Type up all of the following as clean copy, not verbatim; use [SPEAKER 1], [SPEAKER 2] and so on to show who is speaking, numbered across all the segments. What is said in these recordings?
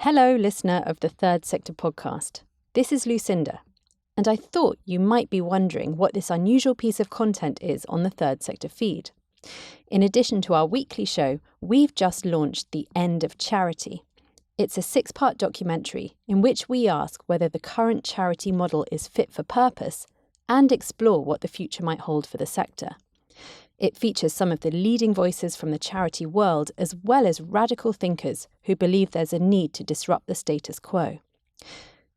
[SPEAKER 1] Hello, listener of the Third Sector podcast. This is Lucinda, and I thought you might be wondering what this unusual piece of content is on the Third Sector feed. In addition to our weekly show, we've just launched The End of Charity. It's a 6-part documentary in which we ask whether the current charity model is fit for purpose and explore what the future might hold for the sector. It features some of the leading voices from the charity world as well as radical thinkers who believe there's a need to disrupt the status quo.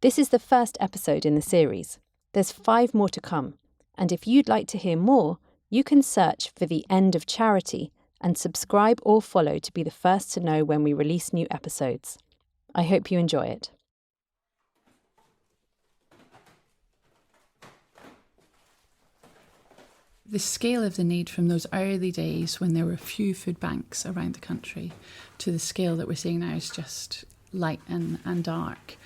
[SPEAKER 1] This is the first episode in the series. There's 5 more to come, and if you'd like to hear more, you can search for The End of Charity and subscribe or follow to be the first to know when we release new episodes. I hope you enjoy it.
[SPEAKER 2] The scale of the need from those early days when there were few food banks around the country to the scale that we're seeing now is just light and dark.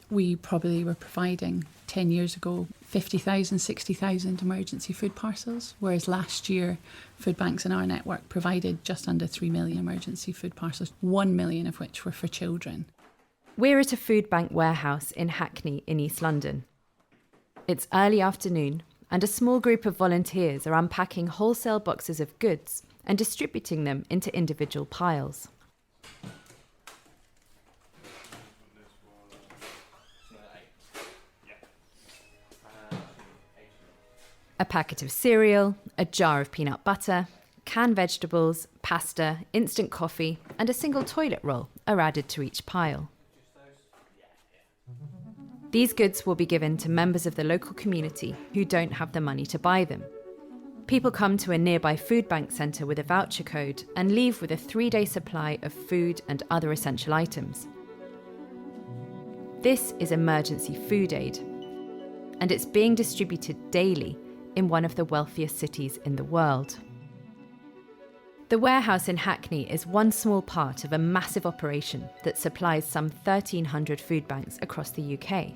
[SPEAKER 2] We probably were providing 10 years ago 50,000, 60,000 emergency food parcels, whereas last year food banks in our network provided just under 3 million emergency food parcels, 1 million of which were for children.
[SPEAKER 1] We're at a food bank warehouse in Hackney in East London. It's early afternoon, and a small group of volunteers are unpacking wholesale boxes of goods and distributing them into individual piles. A packet of cereal, a jar of peanut butter, canned vegetables, pasta, instant coffee, and a single toilet roll are added to each pile. These goods will be given to members of the local community who don't have the money to buy them. People come to a nearby food bank centre with a voucher code and leave with a 3-day supply of food and other essential items. This is emergency food aid, and it's being distributed daily in one of the wealthiest cities in the world. The warehouse in Hackney is one small part of a massive operation that supplies some 1,300 food banks across the UK.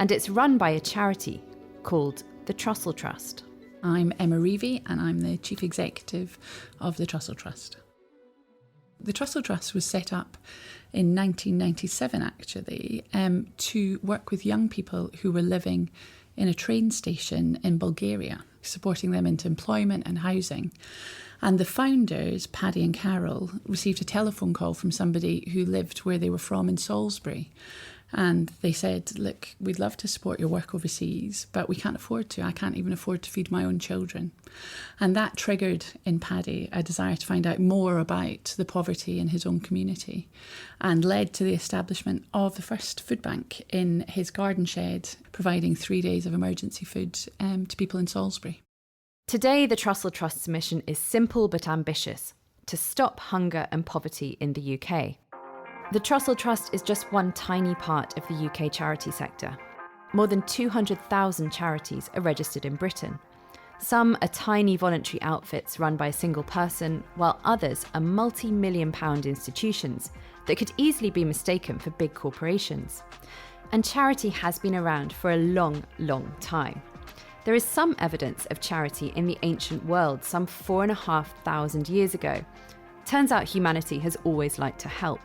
[SPEAKER 1] And it's run by a charity called the Trussell Trust.
[SPEAKER 2] I'm Emma Revie and I'm the Chief Executive of the Trussell Trust. The Trussell Trust was set up in 1997 actually to work with young people who were living in a train station in Bulgaria, supporting them into employment and housing. And the founders, Paddy and Carol, received a telephone call from somebody who lived where they were from in Salisbury. And they said, look, we'd love to support your work overseas, but we can't afford to. I can't even afford to feed my own children. And that triggered in Paddy a desire to find out more about the poverty in his own community and led to the establishment of the first food bank in his garden shed, providing 3 days of emergency food to people in Salisbury.
[SPEAKER 1] Today, the Trussell Trust's mission is simple but ambitious: to stop hunger and poverty in the UK. The Trussell Trust is just one tiny part of the UK charity sector. More than 200,000 charities are registered in Britain. Some are tiny voluntary outfits run by a single person, while others are multi-million-pound institutions that could easily be mistaken for big corporations. And charity has been around for a long, long time. There is some evidence of charity in the ancient world some 4,500 years ago. Turns out humanity has always liked to help.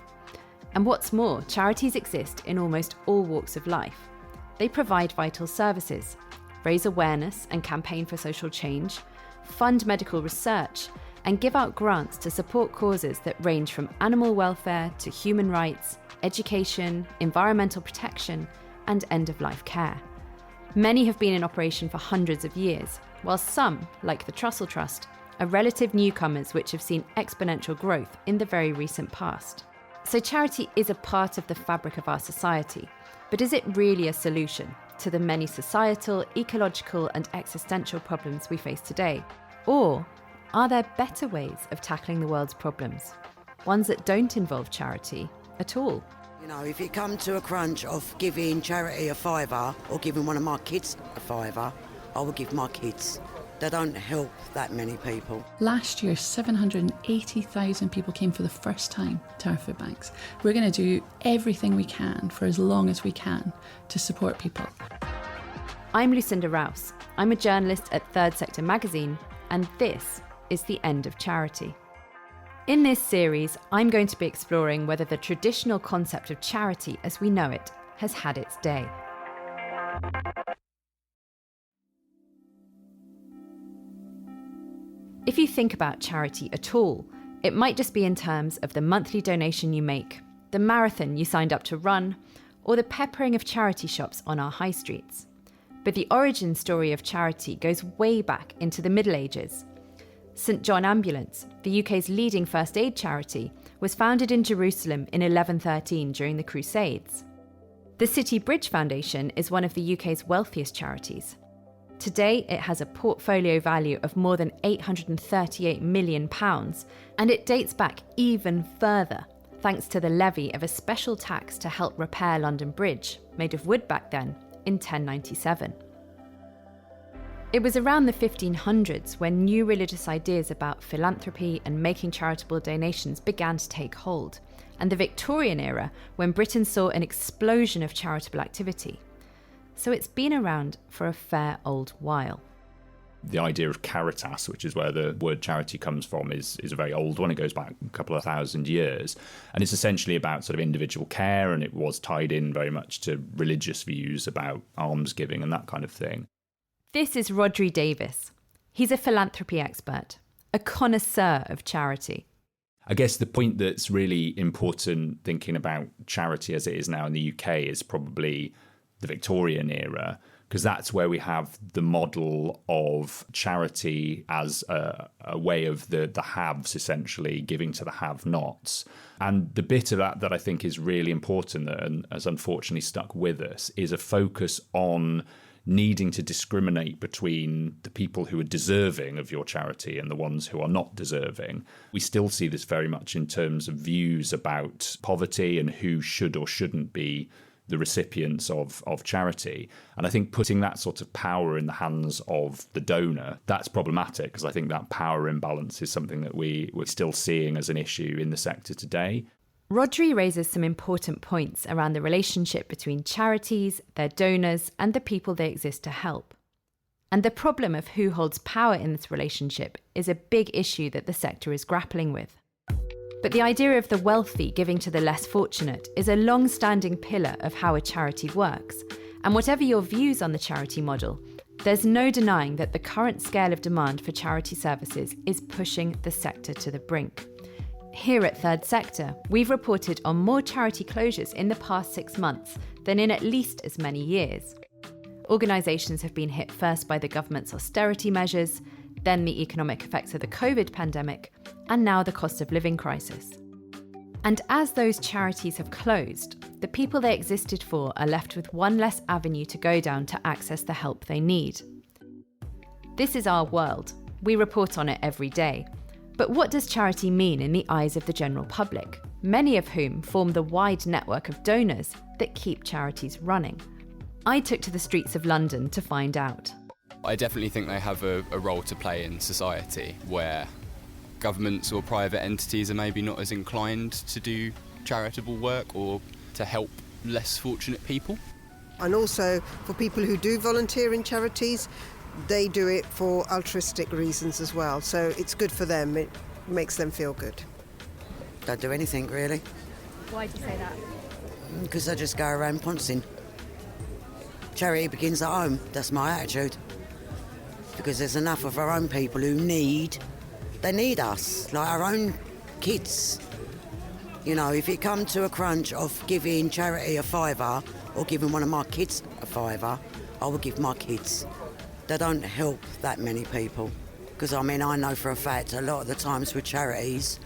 [SPEAKER 1] And what's more, charities exist in almost all walks of life. They provide vital services, raise awareness and campaign for social change, fund medical research, and give out grants to support causes that range from animal welfare to human rights, education, environmental protection, and end-of-life care. Many have been in operation for hundreds of years, while some, like the Trussell Trust, are relative newcomers which have seen exponential growth in the very recent past. So charity is a part of the fabric of our society, but is it really a solution to the many societal, ecological and existential problems we face today? Or are there better ways of tackling the world's problems? Ones that don't involve charity at all?
[SPEAKER 3] You know, if it come to a crunch of giving charity a £5 or giving one of my kids a £5, I would give my kids. They don't help that many people.
[SPEAKER 2] Last year, 780,000 people came for the first time to our food banks. We're going to do everything we can for as long as we can to support people.
[SPEAKER 1] I'm Lucinda Rouse. I'm a journalist at Third Sector magazine, and this is The End of Charity. In this series, I'm going to be exploring whether the traditional concept of charity as we know it has had its day. If you think about charity at all, it might just be in terms of the monthly donation you make, the marathon you signed up to run, or the peppering of charity shops on our high streets. But the origin story of charity goes way back into the Middle Ages. St John Ambulance, the UK's leading first aid charity, was founded in Jerusalem in 1113 during the Crusades. The City Bridge Foundation is one of the UK's wealthiest charities. Today, it has a portfolio value of more than £838 million, and it dates back even further, thanks to the levy of a special tax to help repair London Bridge, made of wood back then, in 1097. It was around the 1500s when new religious ideas about philanthropy and making charitable donations began to take hold, and the Victorian era when Britain saw an explosion of charitable activity. So it's been around for a fair old while.
[SPEAKER 4] The idea of caritas, which is where the word charity comes from, is a very old one. It goes back a couple of thousand years. And it's essentially about sort of individual care, and it was tied in very much to religious views about almsgiving and that kind of thing.
[SPEAKER 1] This is Rhodri Davies. He's a philanthropy expert, a connoisseur of charity.
[SPEAKER 4] I guess the point that's really important thinking about charity as it is now in the UK is probably the Victorian era, because that's where we have the model of charity as a way of the haves essentially giving to the have-nots. And the bit of that I think is really important and has unfortunately stuck with us is a focus on needing to discriminate between the people who are deserving of your charity and the ones who are not deserving. We still see this very much in terms of views about poverty and who should or shouldn't be the recipients of charity. And I think putting that sort of power in the hands of the donor, that's problematic, because I think that power imbalance is something that we're still seeing as an issue in the sector today.
[SPEAKER 1] Rhodri raises some important points around the relationship between charities, their donors, and the people they exist to help. And the problem of who holds power in this relationship is a big issue that the sector is grappling with. But the idea of the wealthy giving to the less fortunate is a long-standing pillar of how a charity works. And whatever your views on the charity model, there's no denying that the current scale of demand for charity services is pushing the sector to the brink. Here at Third Sector, we've reported on more charity closures in the past 6 months than in at least as many years. Organisations have been hit first by the government's austerity measures, then the economic effects of the COVID pandemic, and now the cost of living crisis. And as those charities have closed, the people they existed for are left with one less avenue to go down to access the help they need. This is our world. We report on it every day. But what does charity mean in the eyes of the general public, many of whom form the wide network of donors that keep charities running? I took to the streets of London to find out.
[SPEAKER 5] I definitely think they have a role to play in society where governments or private entities are maybe not as inclined to do charitable work or to help less fortunate people.
[SPEAKER 6] And also for people who do volunteer in charities, they do it for altruistic reasons as well, so it's good for them, it makes them feel good.
[SPEAKER 3] Don't do anything really.
[SPEAKER 1] Why do you say that?
[SPEAKER 3] Because I just go around poncing. Charity begins at home, that's my attitude. Because there's enough of our own people who need us, like our own kids. You know, if it come to a crunch of giving charity a fiver or giving one of my kids a fiver, I will give my kids. They don't help that many people. Because, I know for a fact a lot of the times with charities,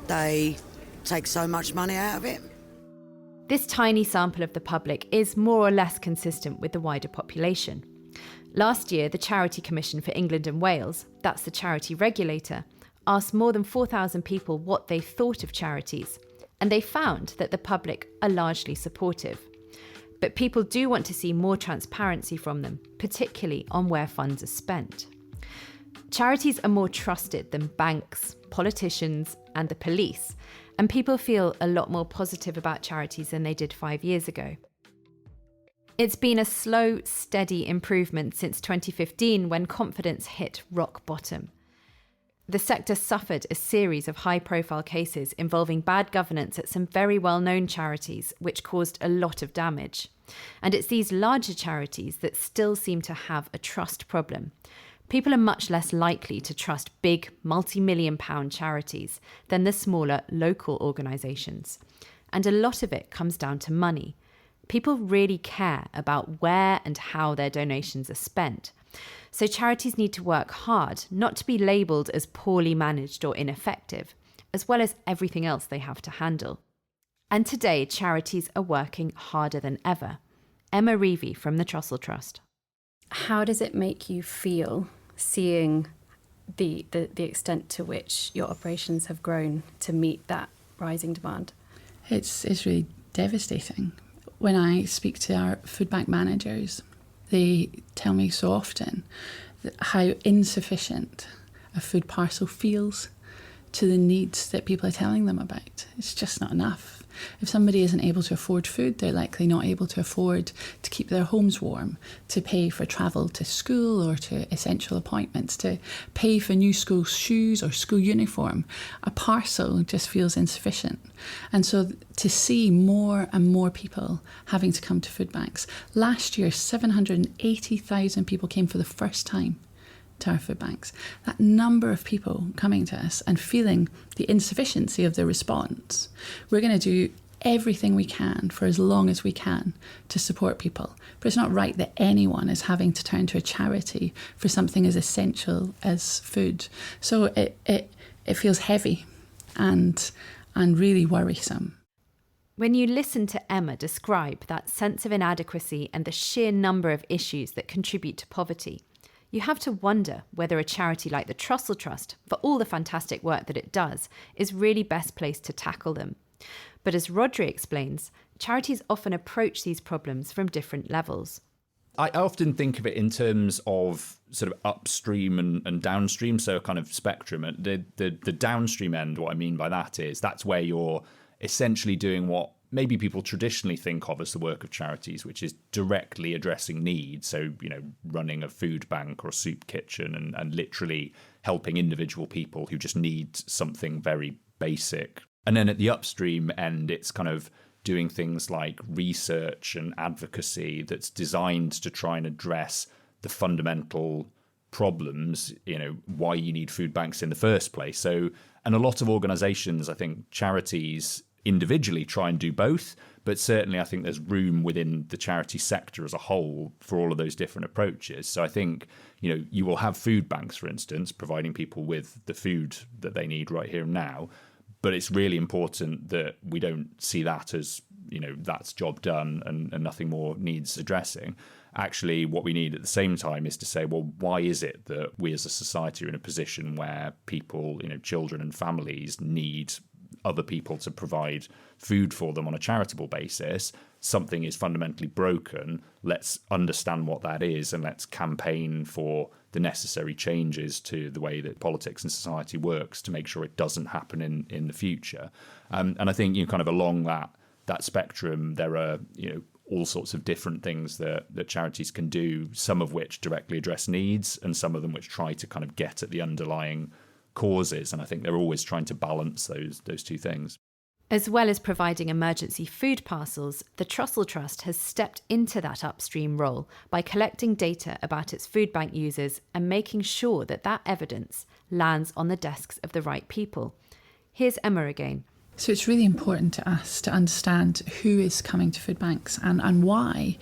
[SPEAKER 3] they take so much money out of it.
[SPEAKER 1] This tiny sample of the public is more or less consistent with the wider population. Last year, the Charity Commission for England and Wales, that's the charity regulator, asked more than 4,000 people what they thought of charities, and they found that the public are largely supportive. But people do want to see more transparency from them, particularly on where funds are spent. Charities are more trusted than banks, politicians, and the police, and people feel a lot more positive about charities than they did 5 years ago. It's been a slow, steady improvement since 2015 when confidence hit rock bottom. The sector suffered a series of high-profile cases involving bad governance at some very well-known charities, which caused a lot of damage. And it's these larger charities that still seem to have a trust problem. People are much less likely to trust big, multi-million-pound charities than the smaller local organisations. And a lot of it comes down to money. People really care about where and how their donations are spent. So charities need to work hard not to be labelled as poorly managed or ineffective, as well as everything else they have to handle. And today, charities are working harder than ever. Emma Revie from the Trussell Trust.
[SPEAKER 7] How does it make you feel seeing the extent to which your operations have grown to meet that rising demand?
[SPEAKER 2] It's really devastating. When I speak to our food bank managers, they tell me so often how insufficient a food parcel feels to the needs that people are telling them about. It's just not enough. If somebody isn't able to afford food, they're likely not able to afford to keep their homes warm, to pay for travel to school or to essential appointments, to pay for new school shoes or school uniform. A parcel just feels insufficient. And so to see more and more people having to come to food banks. Last year, 780,000 people came for the first time to our food banks. That number of people coming to us and feeling the insufficiency of the response, we're going to do everything we can for as long as we can to support people. But it's not right that anyone is having to turn to a charity for something as essential as food. So it feels heavy and really worrisome.
[SPEAKER 1] When you listen to Emma describe that sense of inadequacy and the sheer number of issues that contribute to poverty, you have to wonder whether a charity like the Trussell Trust, for all the fantastic work that it does, is really best placed to tackle them. But as Rhodri explains, charities often approach these problems from different levels.
[SPEAKER 4] I often think of it in terms of sort of upstream and downstream, so a kind of spectrum. The downstream end, what I mean by that is that's where you're essentially doing what maybe people traditionally think of as the work of charities, which is directly addressing needs. So, running a food bank or a soup kitchen and literally helping individual people who just need something very basic. And then at the upstream end, it's kind of doing things like research and advocacy that's designed to try and address the fundamental problems, why you need food banks in the first place. So, and a lot of organisations, I think charities individually try and do both, but certainly I think there's room within the charity sector as a whole for all of those different approaches. So I think, you will have food banks, for instance, providing people with the food that they need right here and now. But it's really important that we don't see that as, that's job done and nothing more needs addressing. Actually, what we need at the same time is to say, well, why is it that we as a society are in a position where people, children and families need other people to provide food for them on a charitable basis? Something is fundamentally broken. Let's understand what that is and let's campaign for the necessary changes to the way that politics and society works to make sure it doesn't happen in the future. And I think kind of along that spectrum, there are all sorts of different things that charities can do, some of which directly address needs and some of them which try to kind of get at the underlying causes. And I think they're always trying to balance those two things.
[SPEAKER 1] As well as providing emergency food parcels, the Trussell Trust has stepped into that upstream role by collecting data about its food bank users and making sure that evidence lands on the desks of the right people. Here's Emma again.
[SPEAKER 2] So it's really important to us to understand who is coming to food banks and why,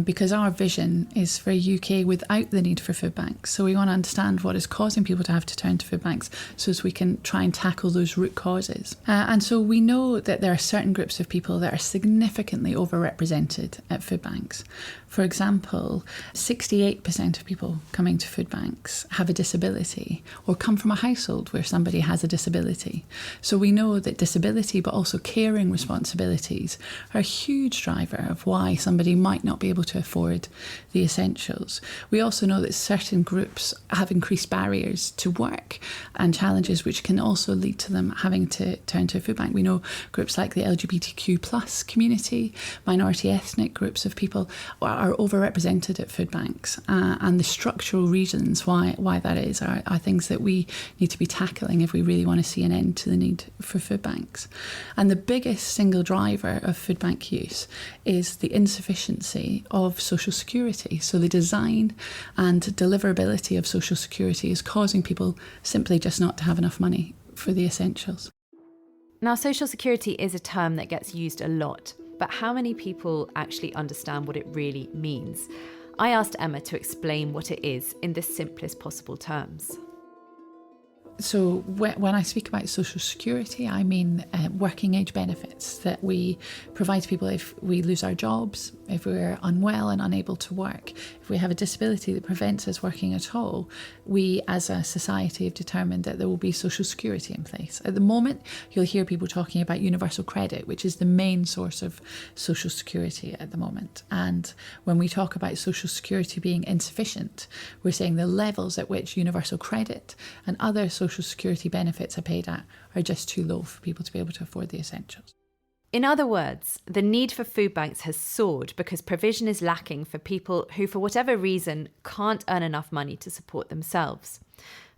[SPEAKER 2] because our vision is for a UK without the need for food banks. So we want to understand what is causing people to have to turn to food banks so as we can try and tackle those root causes. And so we know that there are certain groups of people that are significantly overrepresented at food banks. For example, 68% of people coming to food banks have a disability or come from a household where somebody has a disability. So we know that disability responsibility, but also caring responsibilities, are a huge driver of why somebody might not be able to afford the essentials. We also know that certain groups have increased barriers to work and challenges which can also lead to them having to turn to a food bank. We know groups like the LGBTQ plus community, minority ethnic groups of people are overrepresented at food banks, and the structural reasons why that is are things that we need to be tackling if we really want to see an end to the need for food banks. And the biggest single driver of food bank use is the insufficiency of social security. So the design and deliverability of social security is causing people simply just not to have enough money for the essentials.
[SPEAKER 1] Now, social security is a term that gets used a lot, but how many people actually understand what it really means? I asked Emma to explain what it is in the simplest possible terms.
[SPEAKER 2] So when I speak about social security, I mean working age benefits that we provide to people if we lose our jobs, if we're unwell and unable to work, if we have a disability that prevents us working at all. We as a society have determined that there will be social security in place. At the moment, you'll hear people talking about universal credit, which is the main source of social security at the moment. And when we talk about social security being insufficient, we're saying the levels at which universal credit and other social security benefits are paid at are just too low for people to be able to afford the essentials.
[SPEAKER 1] In other words, the need for food banks has soared because provision is lacking for people who, for whatever reason, can't earn enough money to support themselves.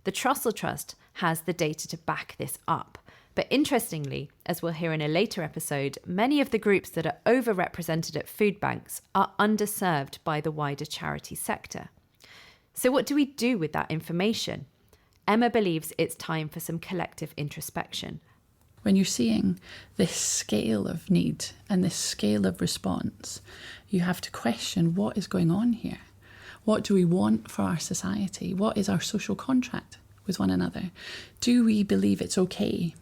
[SPEAKER 1] The Trussell Trust has the data to back this up. But interestingly, as we'll hear in a later episode, many of the groups that are overrepresented at food banks are underserved by the wider charity sector. So what do we do with that information? Emma believes it's time for some collective introspection.
[SPEAKER 2] When you're seeing this scale of need and this scale of response, you have to question what is going on here. What do we want for our society? What is our social contract with one another? Do we believe it's okay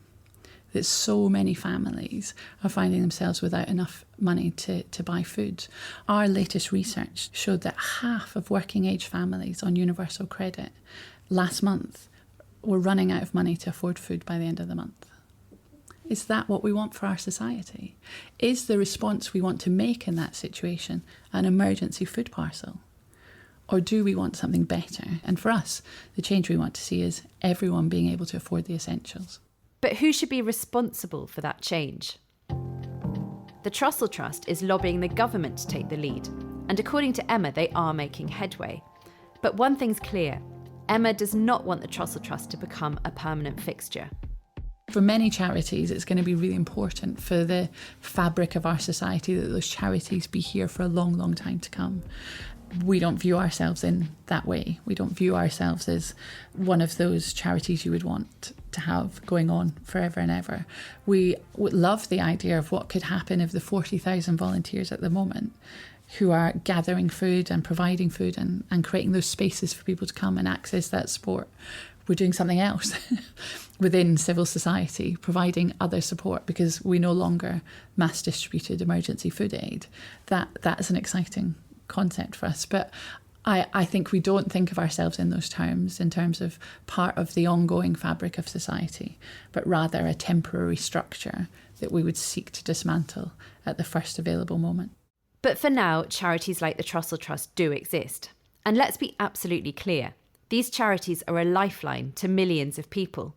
[SPEAKER 2] that so many families are finding themselves without enough money to buy food? Our latest research showed that half of working age families on universal credit last month were running out of money to afford food by the end of the month. Is that what we want for our society? Is the response we want to make in that situation an emergency food parcel? Or do we want something better? And for us, the change we want to see is everyone being able to afford the essentials.
[SPEAKER 1] But who should be responsible for that change? The Trussell Trust is lobbying the government to take the lead. And according to Emma, they are making headway. But one thing's clear. Emma does not want the Trussell Trust to become a permanent fixture.
[SPEAKER 2] For many charities, it's going to be really important for the fabric of our society that those charities be here for a long, long time to come. We don't view ourselves in that way. We don't view ourselves as one of those charities you would want to have going on forever and ever. We would love the idea of what could happen if the 40,000 volunteers at the moment who are gathering food and providing food and creating those spaces for people to come and access that support, we're doing something else within civil society, providing other support because we no longer mass distributed emergency food aid. That's an exciting concept for us. But I think we don't think of ourselves in those terms, in terms of part of the ongoing fabric of society, but rather a temporary structure that we would seek to dismantle at the first available moment.
[SPEAKER 1] But for now, charities like the Trussell Trust do exist. And let's be absolutely clear. These charities are a lifeline to millions of people.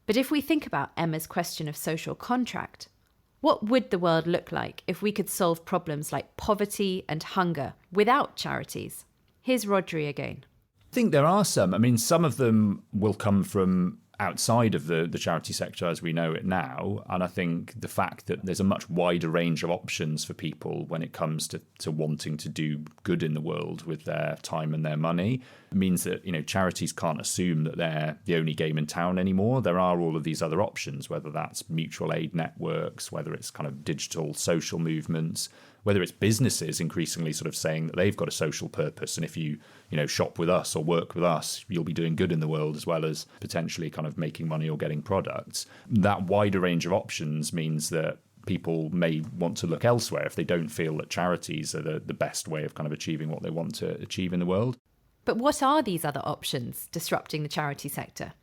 [SPEAKER 1] But if we think about Emma's question of social contract, what would the world look like if we could solve problems like poverty and hunger without charities? Here's Rhodri again.
[SPEAKER 4] I think there are some. I mean, some of them will come from outside of the charity sector as we know it now. And I think the fact that there's a much wider range of options for people when it comes to wanting to do good in the world with their time and their money means that, charities can't assume that they're the only game in town anymore. There are all of these other options, whether that's mutual aid networks, whether it's kind of digital social movements, whether it's businesses increasingly sort of saying that they've got a social purpose. And if you shop with us or work with us, you'll be doing good in the world as well as potentially kind of making money or getting products. That wider range of options means that people may want to look elsewhere if they don't feel that charities are the best way of kind of achieving what they want to achieve in the world.
[SPEAKER 1] But what are these other options disrupting the charity sector?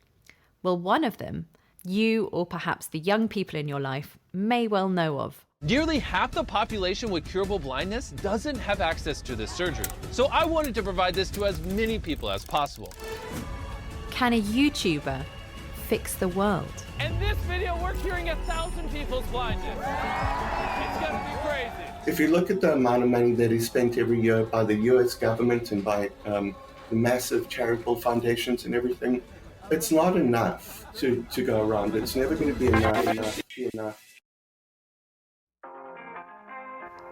[SPEAKER 1] Well, one of them you, or perhaps the young people in your life, may well know of.
[SPEAKER 8] Nearly half the population with curable blindness doesn't have access to this surgery. So I wanted to provide this to as many people as possible.
[SPEAKER 1] Can a YouTuber fix the world?
[SPEAKER 8] In this video, we're curing 1,000 people's blindness. It's gonna be crazy.
[SPEAKER 9] If you look at the amount of money that is spent every year by the US government and by the massive charitable foundations and everything, it's not enough to go around. It's never going to be enough.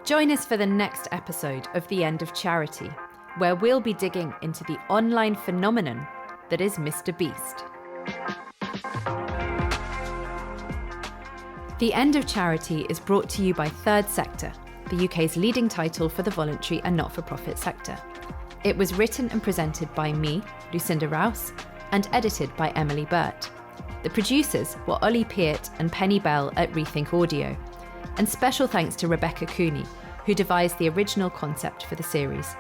[SPEAKER 1] Join us for the next episode of The End of Charity, where we'll be digging into the online phenomenon that is Mr. Beast. The End of Charity is brought to you by Third Sector, the UK's leading title for the voluntary and not-for-profit sector. It was written and presented by me, Lucinda Rouse, and edited by Emily Burt. The producers were Ollie Peart and Penny Bell at Rethink Audio. And special thanks to Rebecca Cooney, who devised the original concept for the series.